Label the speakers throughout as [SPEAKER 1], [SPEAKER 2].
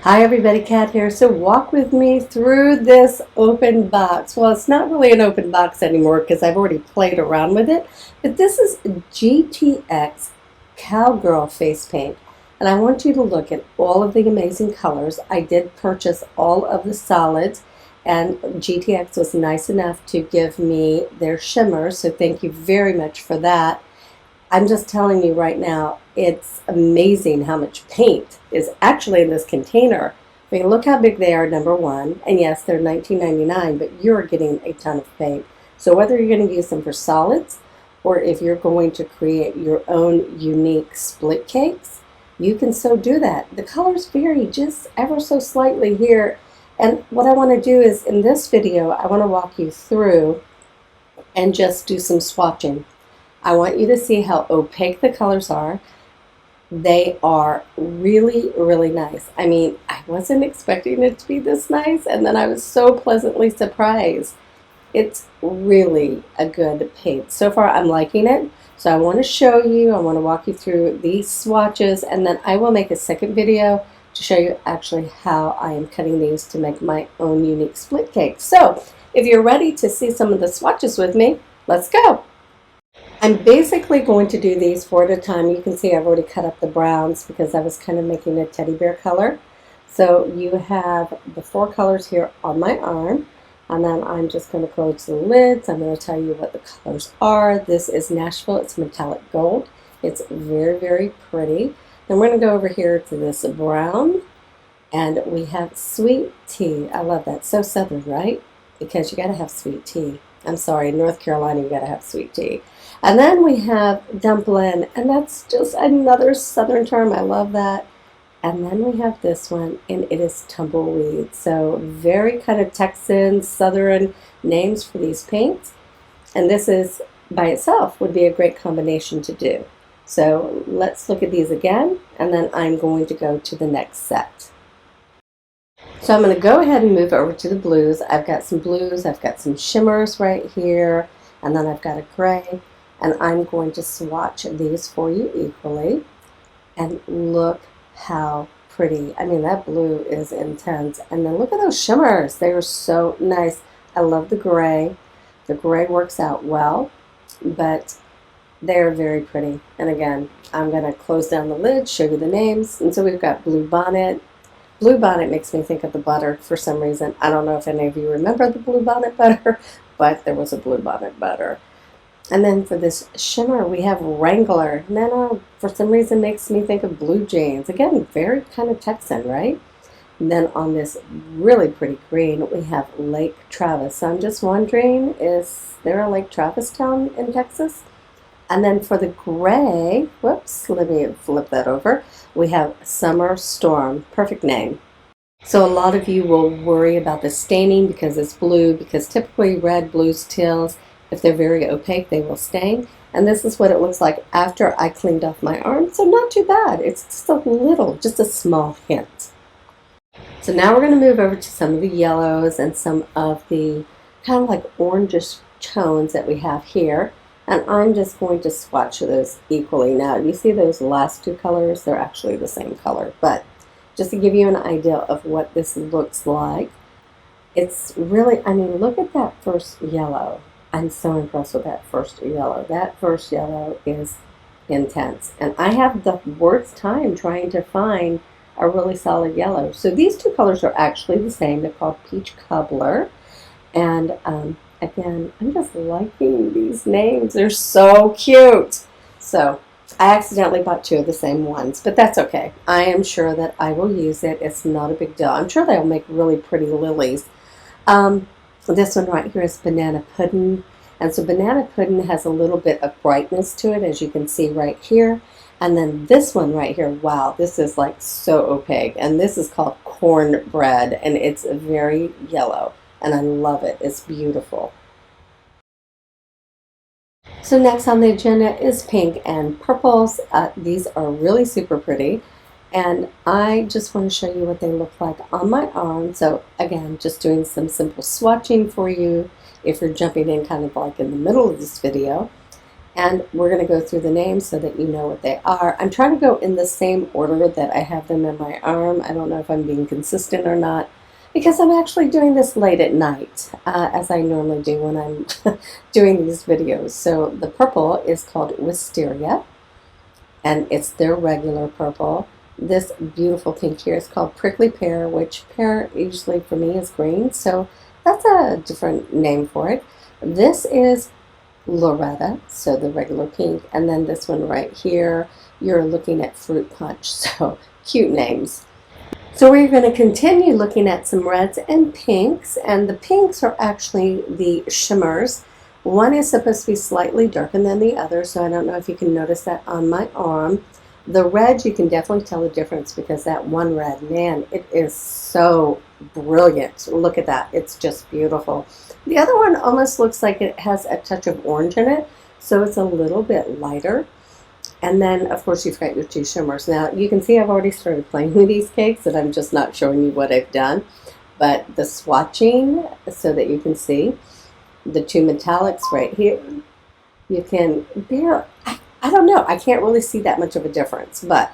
[SPEAKER 1] Hi everybody, Kat here. So walk with me through this open box. Well, it's not really an open box anymore because I've already played around with it, but this is GTX Cowgirl Facepaint. And I want you to look at all of the amazing colors. I did purchase all of the solids, and GTX was nice enough to give me their shimmers, so thank you very much for that. I'm just telling you right now, it's amazing how much paint is actually in this container. I mean, look how big they are, number one. And yes, they're $19.99, but you're getting a ton of paint. So whether you're going to use them for solids or if you're going to create your own unique split cakes, you can so do that. The colors vary just ever so slightly here. And what I want to do is, in this video, I want to walk you through and just do some swatching. I want you to see how opaque the colors are. They are really, really nice. I mean, I wasn't expecting it to be this nice, and then I was so pleasantly surprised. It's really a good paint. So far, I'm liking it. So I want to show you, I want to walk you through these swatches, and then I will make a second video to show you actually how I am cutting these to make my own unique split cake. So if you're ready to see some of the swatches with me, let's go. I'm basically going to do these four at a time. You can see I've already cut up the browns because I was kind of making a teddy bear color. So you have the four colors here on my arm, and then I'm just going to close the lids. I'm going to tell you what the colors are. This is Nashville. It's metallic gold. It's very, very pretty. Then we're going to go over here to this brown, and we have sweet tea. I love that. So southern, right? Because you got to have sweet tea. I'm sorry, North Carolina, you got to have sweet tea. And then we have dumpling, and that's just another southern term. I love that. And then we have this one, and it is tumbleweed. So very kind of Texan, southern names for these paints. And this is, by itself, would be a great combination to do. So let's look at these again, and then I'm going to go to the next set. So I'm going to go ahead and move over to the blues. I've got some blues, I've got some shimmers right here, and then I've got a gray. And I'm going to swatch these for you equally. And look how pretty. I mean, that blue is intense. And then look at those shimmers. They are so nice. I love the gray. The gray works out well, but they're very pretty. And again, I'm going to close down the lid, show you the names. And so we've got Blue Bonnet. Blue Bonnet makes me think of the butter for some reason. I don't know if any of you remember the Blue Bonnet butter, but there was a Blue Bonnet butter. And then for this shimmer, we have Wrangler. No, for some reason makes me think of Blue Jays. Again, very kind of Texan, right? And then on this really pretty green, we have Lake Travis. So I'm just wondering, is there a Lake Travis town in Texas? And then for the gray, whoops, let me flip that over. We have Summer Storm. Perfect name. So a lot of you will worry about the staining because it's blue, because typically red, blues, teals, if they're very opaque, they will stain. And this is what it looks like after I cleaned off my arm. So not too bad. It's just a little, just a small hint. So now we're going to move over to some of the yellows and some of the kind of like orangish tones that we have here. And I'm just going to swatch those equally. Now, you see those last two colors? They're actually the same color. But just to give you an idea of what this looks like, it's really, I mean, look at that first yellow. I'm so impressed with that first yellow. That first yellow is intense. And I have the worst time trying to find a really solid yellow. So these two colors are actually the same. They're called Peach Cobbler. And again, I'm just liking these names. They're so cute. So I accidentally bought two of the same ones, but that's okay. I am sure that I will use it. It's not a big deal. I'm sure they'll make really pretty lilies. This one right here is Banana Pudding. And so Banana Pudding has a little bit of brightness to it, as you can see right here. And then this one right here, wow, this is like so opaque. And this is called Cornbread, and it's very yellow. And I love it. It's beautiful. So next on the agenda is pink and purples. These are really super pretty. And I just want to show you what they look like on my arm. So again, just doing some simple swatching for you if you're jumping in kind of like in the middle of this video. And we're going to go through the names so that you know what they are. I'm trying to go in the same order that I have them in my arm. I don't know if I'm being consistent or not, because I'm actually doing this late at night, as I normally do when I'm doing these videos. So the purple is called Wisteria, and it's their regular purple. This beautiful pink here is called Prickly Pear, which pear usually for me is green, so that's a different name for it. This is Loretta, so the regular pink, and then this one right here, you're looking at Fruit Punch, so cute names. So we're going to continue looking at some reds and pinks, and the pinks are actually the Shimmers. One is supposed to be slightly darker than the other, so I don't know if you can notice that on my arm. The red, you can definitely tell the difference because that one red, man, it is so brilliant. Look at that. It's just beautiful. The other one almost looks like it has a touch of orange in it, so it's a little bit lighter. And then, of course, you've got your two shimmers. Now, you can see I've already started playing with these cakes, and I'm just not showing you what I've done. But the swatching, so that you can see the two metallics right here, you can I don't know, I can't really see that much of a difference, but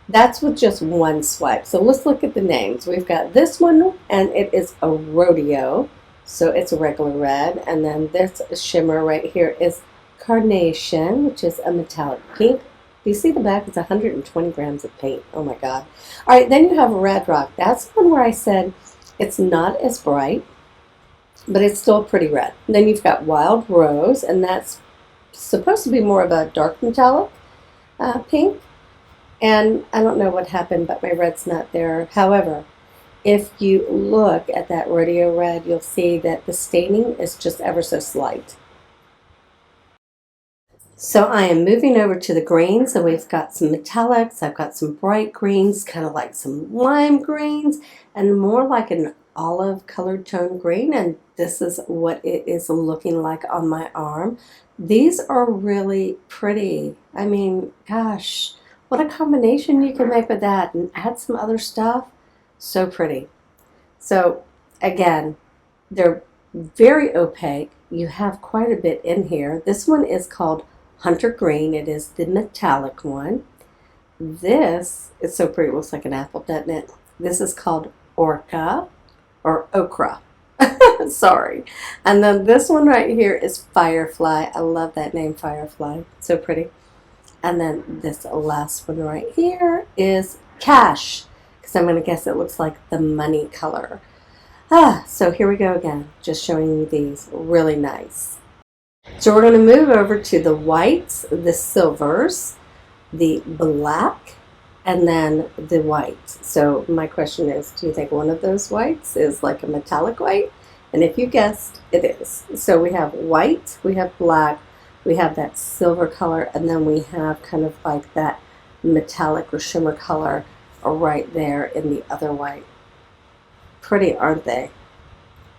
[SPEAKER 1] that's with just one swipe. So let's look at the names. We've got this one, and it is a Rodeo, so it's a regular red. And then this shimmer right here is Carnation, which is a metallic pink. Do you see the back? It's 120 grams of paint. Oh my God. All right, then you have Red Rock. That's one where I said it's not as bright, but it's still pretty red. And then you've got Wild Rose, and that's supposed to be more of a dark metallic pink. And I don't know what happened, but my red's not there. However, if you look at that Rodeo red, you'll see that the staining is just ever so slight. So I am moving over to the greens, and we've got some metallics. I've got some bright greens, kind of like some lime greens, and more like an olive colored tone green. And this is what it is looking like on my arm. These are really pretty. I mean, gosh, what a combination you can make with that and add some other stuff. So pretty. So again, they're very opaque. You have quite a bit in here. This one is called Hunter Green. It is the metallic one. This is so pretty. It looks like an apple, doesn't it? This is called Orca or Okra. Sorry. And then this one right here is Firefly. I love that name, Firefly. So pretty. And then this last one right here is Cash, because I'm going to guess it looks like the money color. So here we go again, just showing you these. Really nice. So we're going to move over to the whites, the silvers, the black, and then the white. So my question is, do you think one of those whites is like a metallic white? And if you guessed, it is. So we have white, we have black, we have that silver color, and then we have kind of like that metallic or shimmer color right there in the other white. Pretty, aren't they?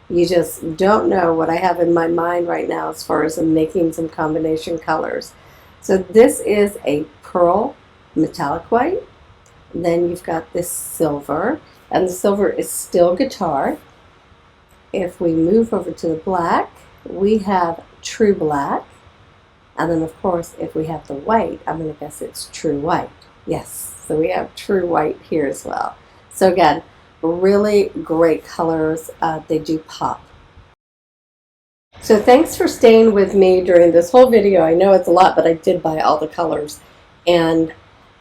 [SPEAKER 1] You just don't know what I have in my mind right now as far as making some combination colors. So this is a pearl metallic white. Then you've got this silver, and the silver is still guitar. If we move over to the black, we have true black. And then, of course, if we have the white, I'm going to guess it's true white. Yes, so we have true white here as well. So again, really great colors. They do pop. So thanks for staying with me during this whole video. I know it's a lot, but I did buy all the colors. And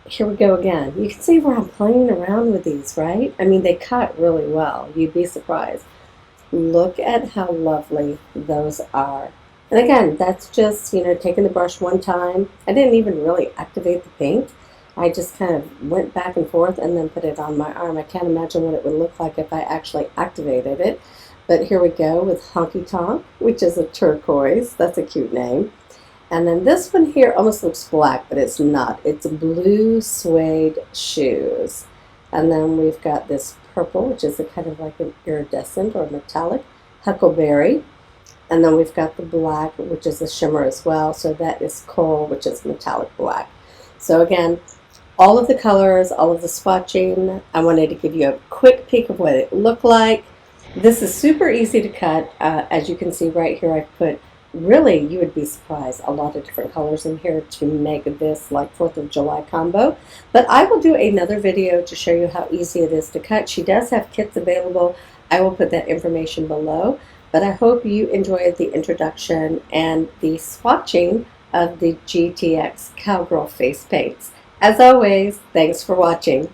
[SPEAKER 1] here we go again. You can see where I'm playing around with these, right? I mean, they cut really well. You'd be surprised. Look at how lovely those are. And again, that's just, taking the brush one time. I didn't even really activate the paint. I just kind of went back and forth and then put it on my arm. I can't imagine what it would look like if I actually activated it. But here we go with Honky Tonk, which is a turquoise. That's a cute name. And then this one here almost looks black, but it's not. It's blue suede shoes. And then we've got this purple, which is a kind of like an iridescent or metallic huckleberry. And then we've got the black, which is a shimmer as well. So that is coal, which is metallic black. So again, all of the colors, all of the swatching, I wanted to give you a quick peek of what it looked like. This is super easy to cut. As you can see right here, I've put really, you would be surprised. A lot of different colors in here to make this like 4th of July combo. But I will do another video to show you how easy it is to cut. She does have kits available. I will put that information below. But I hope you enjoyed the introduction and the swatching of the GTX Cowgirl Face Paints. As always, thanks for watching.